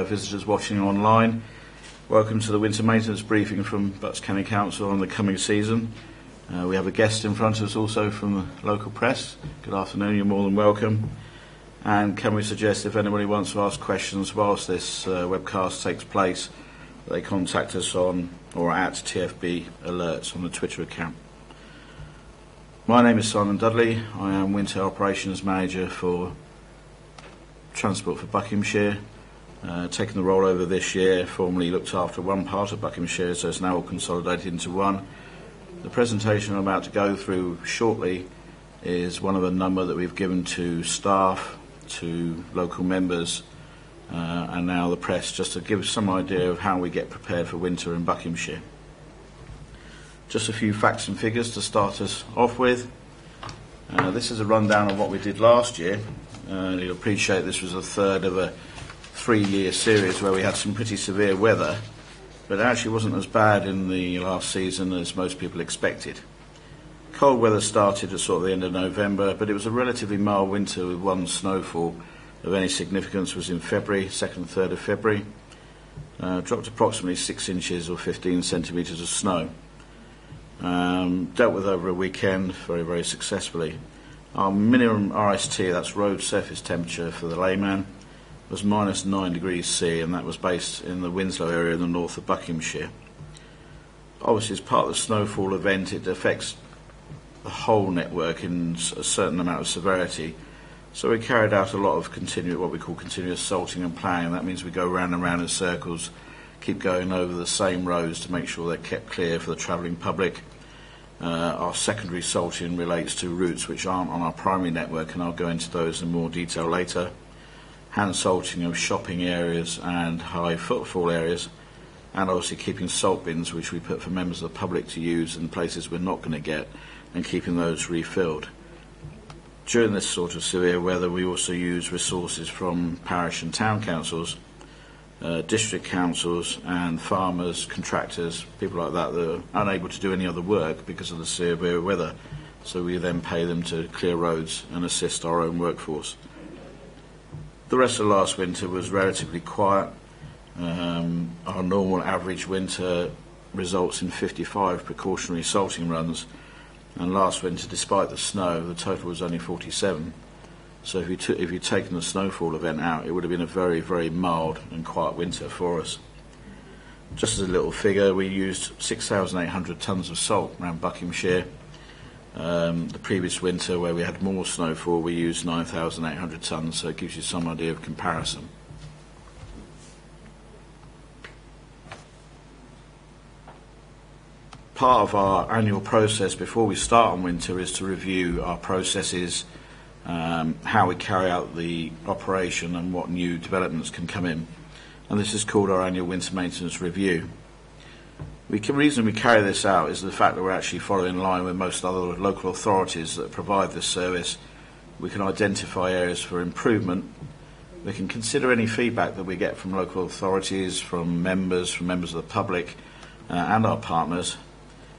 visitors watching online. Welcome to the winter maintenance briefing from Bucks County Council on the coming season. We have a guest in front of us also from the local press. Good afternoon, you're more than welcome. And can we suggest if anybody wants to ask questions whilst this webcast takes place, they contact us on or at TFB Alerts on the Twitter account. My name is Simon Dudley. I am Winter Operations Manager for Transport for Buckinghamshire. Taken the role over this year, formerly looked after one part of Buckinghamshire, so it's now all consolidated into one. The presentation I'm about to go through shortly is one of a number that we've given to staff, to local members, and now the press, just to give some idea of how we get prepared for winter in Buckinghamshire. Just a few facts and figures to start us off with. This is a rundown of what we did last year. You'll appreciate this was a third of a 3-year series where we had some pretty severe weather, but it actually wasn't as bad in the last season as most people expected. Cold weather started at sort of the end of November, but it was a relatively mild winter with one snowfall of any significance was in February, 2nd, 3rd of February. Dropped approximately 6 inches or 15 centimetres of snow. Dealt with over a weekend very, very successfully. Our minimum RST, that's road surface temperature for the layman, was minus 9 degrees C, and that was based in the Winslow area in the north of Buckinghamshire. Obviously, as part of the snowfall event, it affects the whole network in a certain amount of severity. So we carried out a lot of what we call continuous salting and ploughing. That means we go round and round in circles, keep going over the same roads to make sure they're kept clear for the travelling public. Our secondary salting relates to routes which aren't on our primary network, and I'll go into those in more detail later. Hand salting of shopping areas and high footfall areas, and obviously keeping salt bins which we put for members of the public to use in places we're not going to get, and keeping those refilled. During this sort of severe weather, we also use resources from parish and town councils, district councils and farmers, contractors, people like that are unable to do any other work because of the severe weather. So we then pay them to clear roads and assist our own workforce. The rest of last winter was relatively quiet. Our normal average winter results in 55 precautionary salting runs, and last winter, despite the snow, the total was only 47. So if you'd taken the snowfall event out, it would have been a very, very mild and quiet winter for us. Just as a little figure, we used 6,800 tonnes of salt around Buckinghamshire. The previous winter, where we had more snowfall, we used 9,800 tonnes, so it gives you some idea of comparison. Part of our annual process before we start on winter is to review our processes, how we carry out the operation and what new developments can come in. And this is called our annual winter maintenance review. The reason we carry this out is the fact that we're actually following in line with most other local authorities that provide this service. We can identify areas for improvement. We can consider any feedback that we get from local authorities, from members of the public and our partners,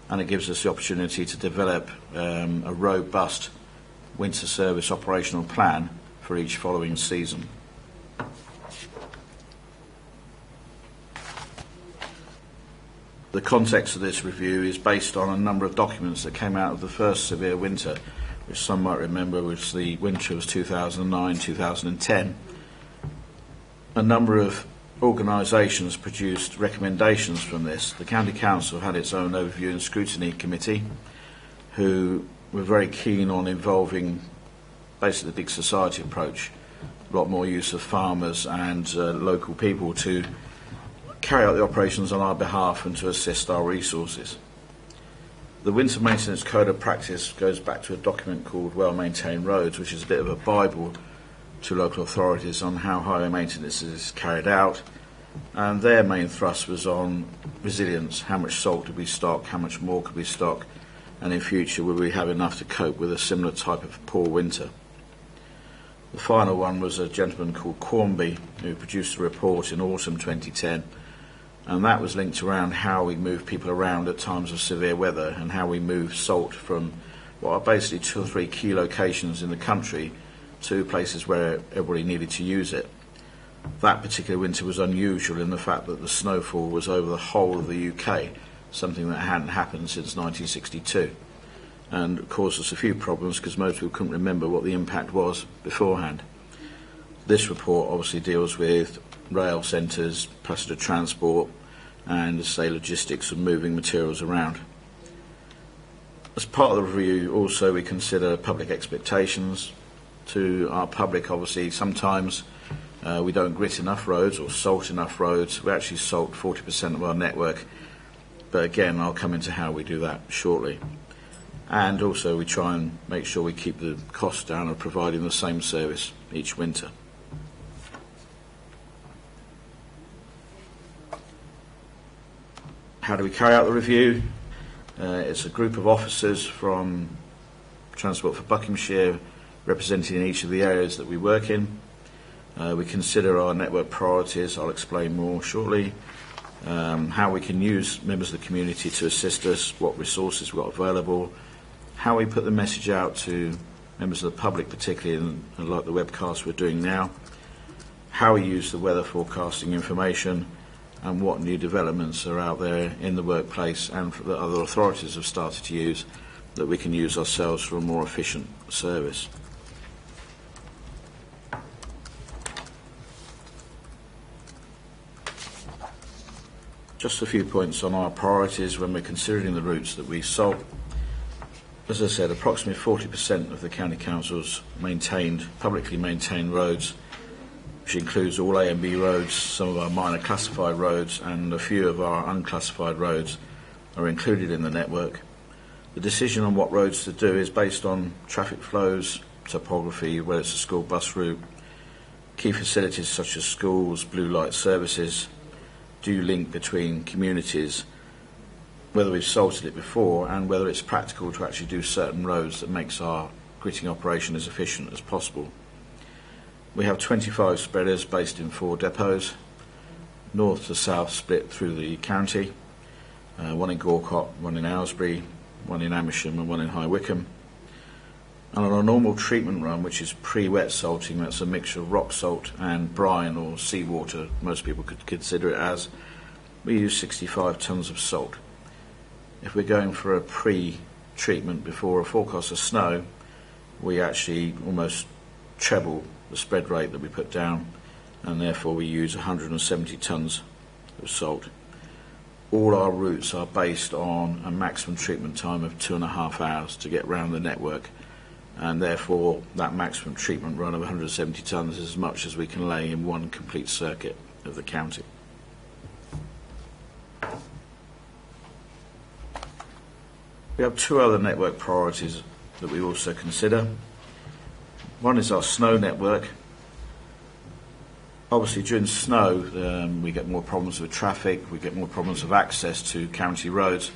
and it gives us the opportunity to develop a robust winter service operational plan for each following season. The context of this review is based on a number of documents that came out of the first severe winter, which some might remember was the winter of 2009-2010. A number of organisations produced recommendations from this. The County Council had its own overview and scrutiny committee, who were very keen on involving basically the big society approach, a lot more use of farmers and local people to carry out the operations on our behalf and to assist our resources. The Winter Maintenance Code of Practice goes back to a document called Well-Maintained Roads, which is a bit of a bible to local authorities on how highway maintenance is carried out, and their main thrust was on resilience. How much salt did we stock, how much more could we stock, and in future will we have enough to cope with a similar type of poor winter. The final one was a gentleman called Cornby, who produced a report in autumn 2010, and that was linked around how we move people around at times of severe weather and how we move salt from what are basically 2 or 3 key locations in the country to places where everybody needed to use it. That particular winter was unusual in the fact that the snowfall was over the whole of the UK, something that hadn't happened since 1962, and caused us a few problems because most people couldn't remember what the impact was beforehand. This report obviously deals with rail centres, passenger transport, and, say, logistics of moving materials around. As part of the review, also, we consider public expectations. To our public, obviously, sometimes we don't grit enough roads or salt enough roads. We actually salt 40% of our network, but again, I'll come into how we do that shortly. And also, we try and make sure we keep the cost down of providing the same service each winter. How do we carry out the review? It's a group of officers from Transport for Buckinghamshire representing each of the areas that we work in. We consider our network priorities. I'll explain more shortly. How we can use members of the community to assist us, what resources we've got available, how we put the message out to members of the public, particularly like the webcast we're doing now, how we use the weather forecasting information, and what new developments are out there in the workplace and that other authorities have started to use that we can use ourselves for a more efficient service. Just a few points on our priorities when we're considering the routes that we salt. As I said, approximately 40% of the County Council's publicly maintained roads, which includes all A and B roads, some of our minor classified roads, and a few of our unclassified roads, are included in the network. The decision on what roads to do is based on traffic flows, topography, whether it's a school bus route, key facilities such as schools, blue light services, do link between communities, whether we've salted it before, and whether it's practical to actually do certain roads that makes our gritting operation as efficient as possible. We have 25 spreaders based in 4 depots, north to south split through the county, one in Gorcott, one in Aylesbury, one in Amersham and one in High Wycombe. And on a normal treatment run, which is pre-wet salting, that's a mixture of rock salt and brine or seawater, most people could consider it as, we use 65 tonnes of salt. If we're going for a pre-treatment before a forecast of snow, we actually almost treble the spread rate that we put down, and therefore we use 170 tonnes of salt. All our routes are based on a maximum treatment time of 2.5 hours to get round the network, and therefore that maximum treatment run of 170 tonnes is as much as we can lay in one complete circuit of the county. We have 2 other network priorities that we also consider. One is our snow network. Obviously during snow we get more problems with traffic, we get more problems with access to county roads,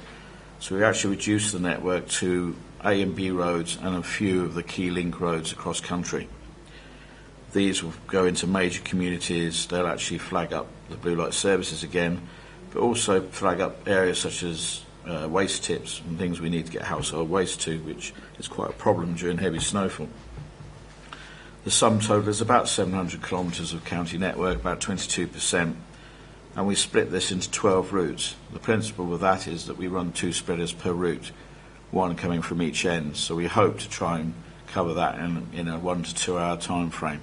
so we actually reduce the network to A and B roads and a few of the key link roads across country. These will go into major communities. They'll actually flag up the blue light services again, but also flag up areas such as waste tips and things we need to get household waste to, which is quite a problem during heavy snowfall. The sum total is about 700 kilometres of county network, about 22%, and we split this into 12 routes. The principle of that is that we run 2 spreaders per route, one coming from each end, so we hope to try and cover that in a 1 to 2 hour time frame.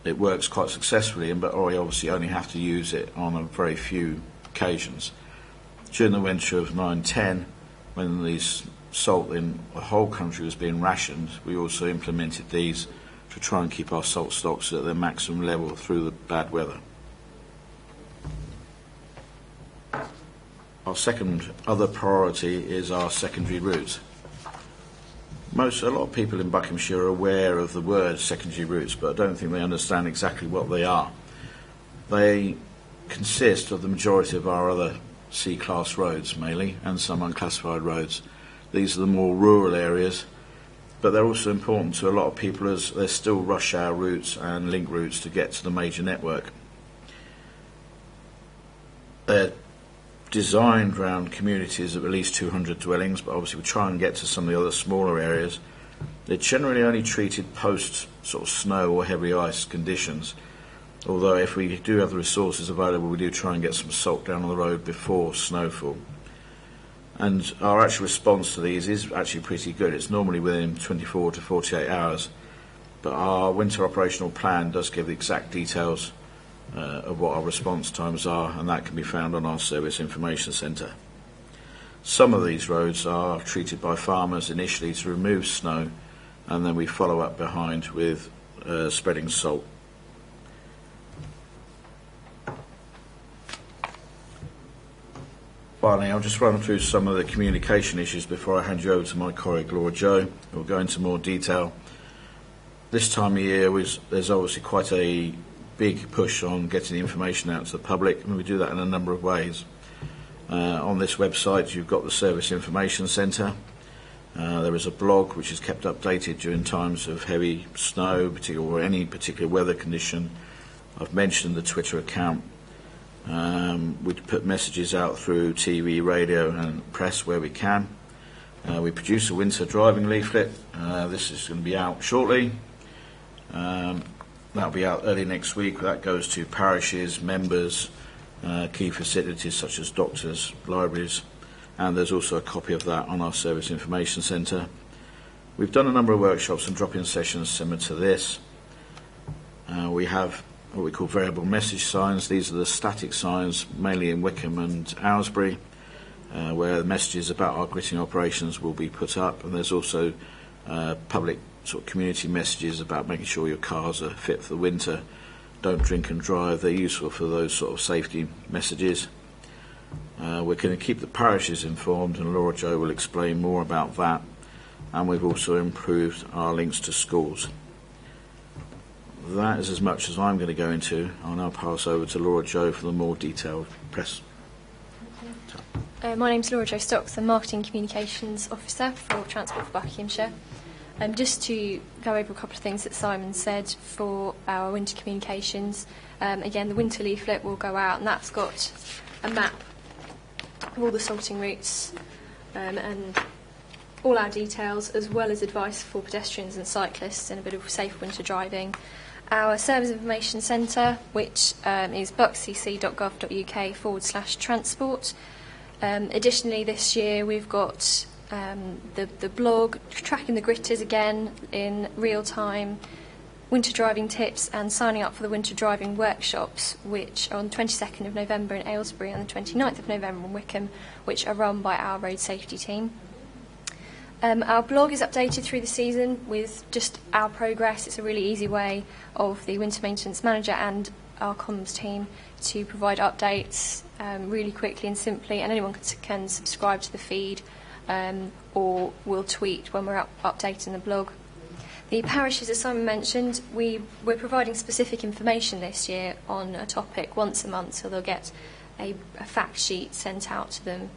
It works quite successfully, but we obviously only have to use it on a very few occasions. During the winter of 9-10, when these salt in the whole country was being rationed, we also implemented these to try and keep our salt stocks at their maximum level through the bad weather. Our second other priority is our secondary routes. A lot of people in Buckinghamshire are aware of the word secondary routes, but I don't think they understand exactly what they are. They consist of the majority of our other C-class roads mainly, and some unclassified roads. These are the more rural areas, but they're also important to a lot of people as they're still rush hour routes and link routes to get to the major network. They're designed around communities of at least 200 dwellings, but obviously we try and get to some of the other smaller areas. They're generally only treated post sort of snow or heavy ice conditions, although if we do have the resources available, we do try and get some salt down on the road before snowfall. And our actual response to these is actually pretty good. It's normally within 24 to 48 hours, but our winter operational plan does give the exact details of what our response times are, and that can be found on our Service Information Centre. Some of these roads are treated by farmers initially to remove snow, and then we follow up behind with spreading salt. Finally, I'll just run through some of the communication issues before I hand you over to my colleague Laura Jo, who will go into more detail. This time of year, there's obviously quite a big push on getting the information out to the public, and we do that in a number of ways. On this website, you've got the Service Information Centre. There is a blog which is kept updated during times of heavy snow, or any particular weather condition. I've mentioned the Twitter account. We put messages out through TV, radio and press where we can. We produce a winter driving leaflet. This is going to be out shortly. That'll be out early next week. That goes to parishes, members, key facilities such as doctors, libraries, and there's also a copy of that on our Service Information Centre. We've done a number of workshops and drop-in sessions similar to this. We have what we call variable message signs. These are the static signs, mainly in Wickham and Aylesbury, where the messages about our gritting operations will be put up, and there's also public sort of community messages about making sure your cars are fit for the winter. Don't drink and drive. They're useful for those sort of safety messages. We're going to keep the parishes informed, and Laura Jo will explain more about that, and we've also improved our links to schools. That is as much as I'm going to go into. I'll now pass over to Laura Jo for the more detailed press. My name's Laura Jo Stocks, I'm Marketing Communications Officer for Transport for Buckinghamshire. Just to go over a couple of things that Simon said for our winter communications. Again, the winter leaflet will go out, and that's got a map of all the salting routes and all our details, as well as advice for pedestrians and cyclists and a bit of safe winter driving. Our Service Information Centre, which is buckcc.gov.uk/transport. Additionally, this year we've got the blog tracking the gritters again in real time, winter driving tips, and signing up for the winter driving workshops, which are on the 22nd of November in Aylesbury and the 29th of November in Wickham, which are run by our road safety team. Our blog is updated through the season with just our progress. It's a really easy way of the Winter Maintenance Manager and our comms team to provide updates really quickly and simply, and anyone can subscribe to the feed or will tweet when we're updating the blog. The parishes, as Simon mentioned, we're providing specific information this year on a topic once a month, so they'll get a fact sheet sent out to them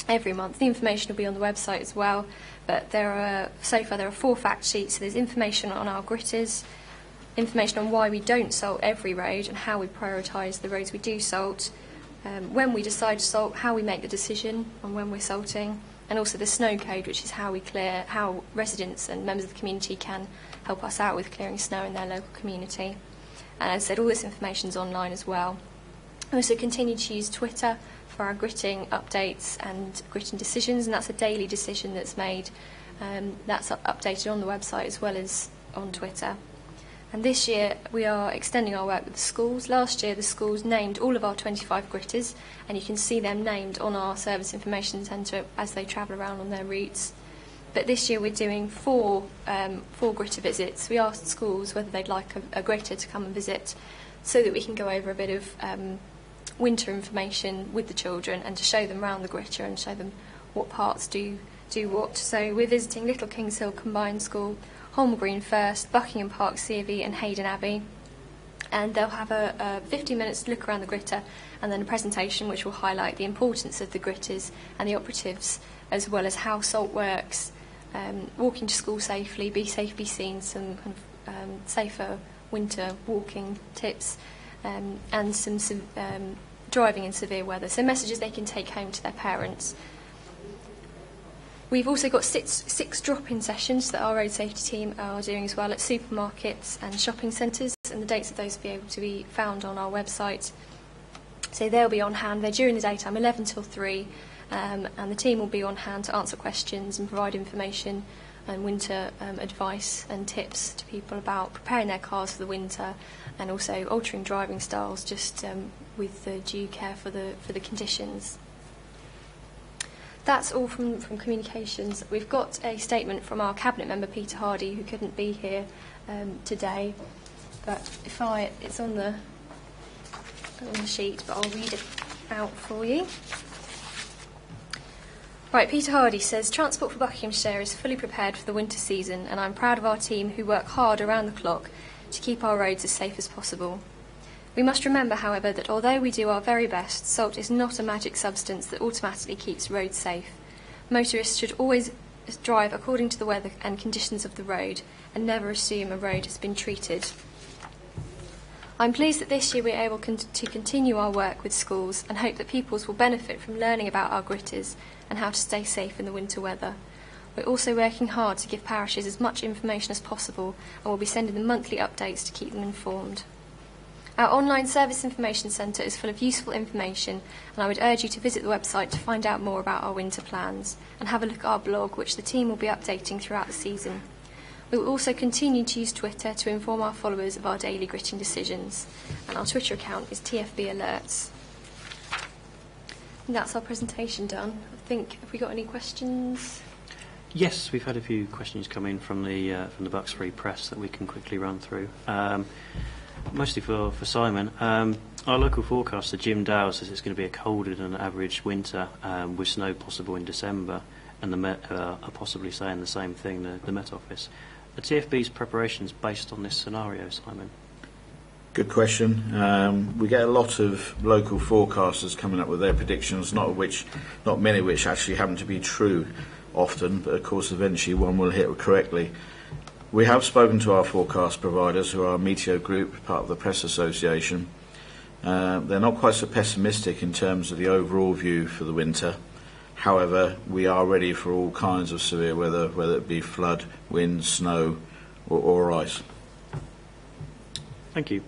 every month. The information will be on the website as well, but so far there are 4 fact sheets. So there's information on our gritters, information on why we don't salt every road and how we prioritise the roads we do salt, when we decide to salt, how we make the decision on when we're salting, and also the snow code, which is how residents and members of the community can help us out with clearing snow in their local community. And as I said, all this information is online as well. We also continue to use Twitter for our gritting updates and gritting decisions, and that's a daily decision that's made. That's updated on the website as well as on Twitter. And this year we are extending our work with the schools. Last year the schools named all of our 25 gritters, and you can see them named on our Service Information Centre as they travel around on their routes. But this year we're doing four gritter visits. We asked schools whether they'd like a gritter to come and visit, so that we can go over a bit of winter information with the children and to show them around the gritter and show them what parts do what. So we're visiting Little Kings Hill Combined School, Holme Green First, Buckingham Park C of E and Hayden Abbey, and they'll have a 15 minutes to look around the gritter and then a presentation which will highlight the importance of the gritters and the operatives, as well as how salt works, walking to school safely, be safe, be seen, some kind of safer winter walking tips, and some driving in severe weather, so messages they can take home to their parents. We've also got six drop-in sessions that our road safety team are doing as well at supermarkets and shopping centres, and the dates of those will be able to be found on our website. So they'll be on hand. They're during the daytime, 11 till 3, and the team will be on hand to answer questions and provide information and winter advice and tips to people about preparing their cars for the winter, and also altering driving styles just with the due care for the conditions. That's all from communications. We've got a statement from our cabinet member Peter Hardy, who couldn't be here today, but it's on the sheet, but I'll read it out for you. Right, Peter Hardy says, Transport for Buckinghamshire is fully prepared for the winter season, and I'm proud of our team who work hard around the clock to keep our roads as safe as possible. We must remember, however, that although we do our very best, salt is not a magic substance that automatically keeps roads safe. Motorists should always drive according to the weather and conditions of the road, and never assume a road has been treated. I'm pleased that this year we are able to continue our work with schools, and hope that pupils will benefit from learning about our gritters and how to stay safe in the winter weather. We're also working hard to give parishes as much information as possible, and will be sending them monthly updates to keep them informed. Our online service information centre is full of useful information, and I would urge you to visit the website to find out more about our winter plans, and have a look at our blog, which the team will be updating throughout the season. We will also continue to use Twitter to inform our followers of our daily gritting decisions, and our Twitter account is TFB Alerts. And that's our presentation done. I think, have we got any questions? Yes, we've had a few questions come in from the Bucks Free Press that we can quickly run through. Mostly for Simon. Our local forecaster, Jim Dow, says it's going to be a colder than average winter, with snow possible in December, and the Met are possibly saying the same thing, the Met Office. Are TFB's preparations based on this scenario, Simon? Good question. We get a lot of local forecasters coming up with their predictions, not many of which actually happen to be true often, but of course eventually one will hit correctly. We have spoken to our forecast providers, who are Meteo Group, part of the Press Association. They're not quite so pessimistic in terms of the overall view for the winter. However, we are ready for all kinds of severe weather, whether it be flood, wind, snow or ice. Thank you.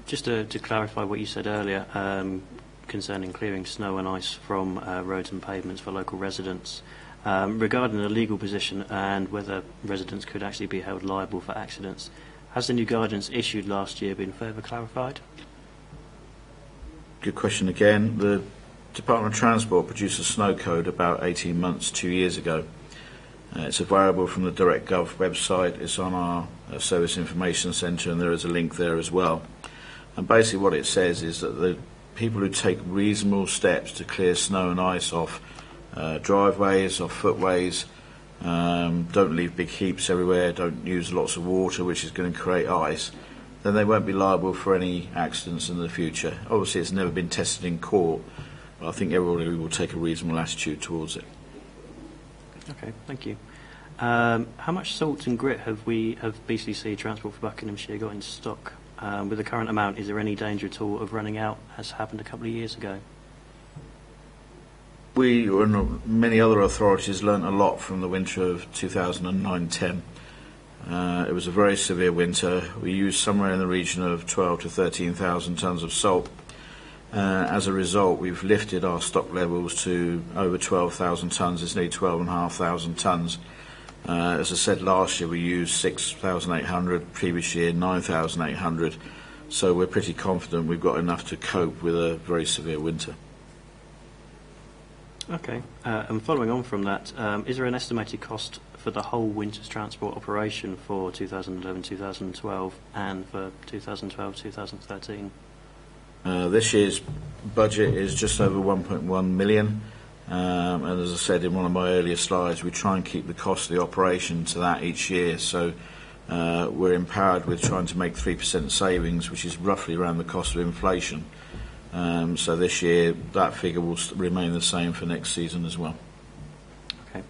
Just to clarify what you said earlier concerning clearing snow and ice from roads and pavements for local residents, regarding the legal position and whether residents could actually be held liable for accidents, has the new guidance issued last year been further clarified? Good question again. The Department of Transport produced a snow code about 18 months, 2 years ago. It's available from the DirectGov website. It's on our Service Information Centre, and there is a link there as well. And basically what it says is that the people who take reasonable steps to clear snow and ice off driveways, off footways, don't leave big heaps everywhere, don't use lots of water which is going to create ice, then they won't be liable for any accidents in the future. Obviously it's never been tested in court, but I think everybody will take a reasonable attitude towards it. Okay, thank you. How much salt and grit have BCC Transport for Buckinghamshire got in stock? With the current amount, is there any danger at all of running out, as happened a couple of years ago? We and many other authorities learnt a lot from the winter of 2009-10. It was a very severe winter. We used somewhere in the region of 12 to 13,000 tonnes of salt. As a result, we've lifted our stock levels to over 12,000 tonnes. It's nearly 12,500 tonnes. As I said, last year we used 6,800, previous year 9,800. So we're pretty confident we've got enough to cope with a very severe winter. Okay, and following on from that, is there an estimated cost for the whole winter's transport operation for 2011-2012 and for 2012-2013? This year's budget is just over 1.1 million, and as I said in one of my earlier slides, we try and keep the cost of the operation to that each year, so we're empowered with trying to make 3% savings, which is roughly around the cost of inflation. So this year that figure will remain the same for next season as well. Okay.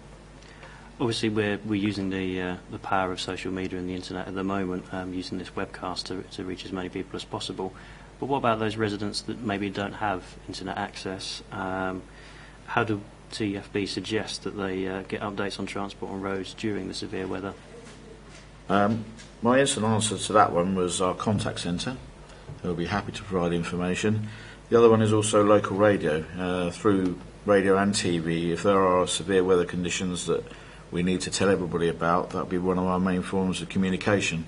Obviously we're using the power of social media and the internet at the moment, using this webcast to reach as many people as possible. But what about those residents that maybe don't have internet access? How do TFB suggest that they get updates on transport on roads during the severe weather? My instant answer to that one was our contact centre. They'll be happy to provide information. The other one is also local radio. Through radio and TV, if there are severe weather conditions that we need to tell everybody about, that'll be one of our main forms of communication.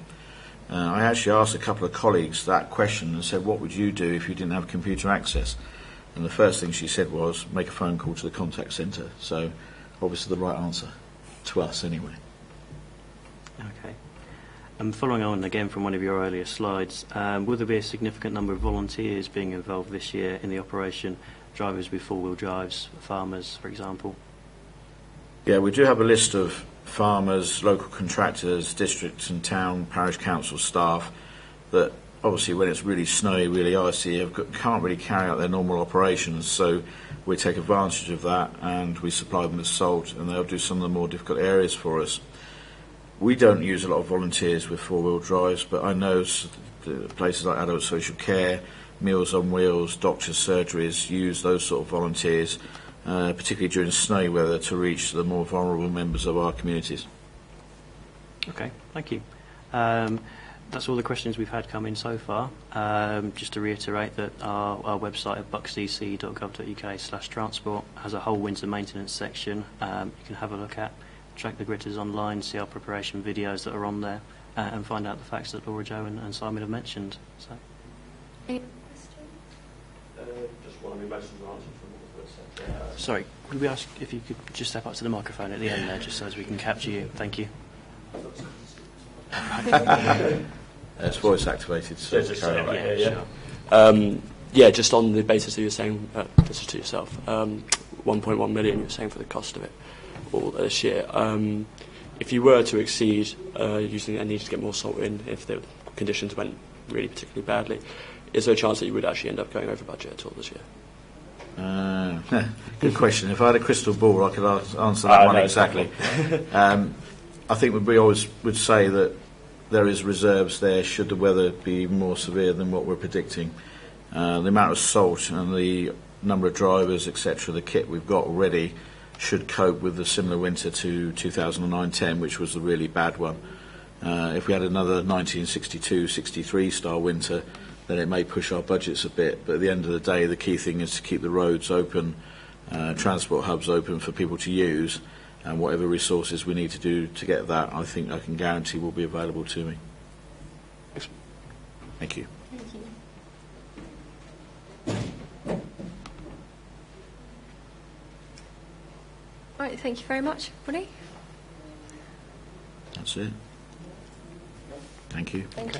I actually asked a couple of colleagues that question and said, what would you do if you didn't have computer access? And the first thing she said was, make a phone call to the contact centre. So obviously the right answer to us anyway. Okay. Following on again from one of your earlier slides, will there be a significant number of volunteers being involved this year in the operation, drivers with four-wheel drives, farmers, for example? Yeah, we do have a list of farmers, local contractors, district and town, parish council staff that obviously when it's really snowy, really icy, can't really carry out their normal operations, so we take advantage of that and we supply them with salt and they'll do some of the more difficult areas for us. We don't use a lot of volunteers with four-wheel drives, but I know places like Adult Social Care, Meals on Wheels, doctors' surgeries use those sort of volunteers, particularly during snowy weather, to reach the more vulnerable members of our communities. Okay, thank you. That's all the questions we've had come in so far. Just to reiterate that our website at buxdc.gov.uk/transport has a whole winter maintenance section you can have a look at. Track the gritters online, see our preparation videos that are on there, and find out the facts that Laura, Jo and Simon have mentioned. So. Any just one of my questions answered from what was said. Sorry, could we ask if you could just step up to the microphone at the end there, just so as we can capture you? Thank you. It's voice activated, so Yeah, just say it, Sure. Yeah, just on the basis that you're saying, this is to yourself, 1.1 million you're saying for the cost of it all this year. If you were to exceed using and needed to get more salt in, if the conditions went really particularly badly, is there a chance that you would actually end up going over budget at all this year? Good question. If I had a crystal ball, I could answer that one exactly. I think we always would say that there is reserves there should the weather be more severe than what we're predicting. The amount of salt and the number of drivers, etc., the kit we've got already should cope with the similar winter to 2009-10, which was the really bad one. If we had another 1962-63 style winter, then it may push our budgets a bit. But at the end of the day, the key thing is to keep the roads open, transport hubs open for people to use, and whatever resources we need to do to get that, I think I can guarantee will be available to me. Thank you. Thank you. Right, thank you very much, everybody. That's it. Thank you. Thank you.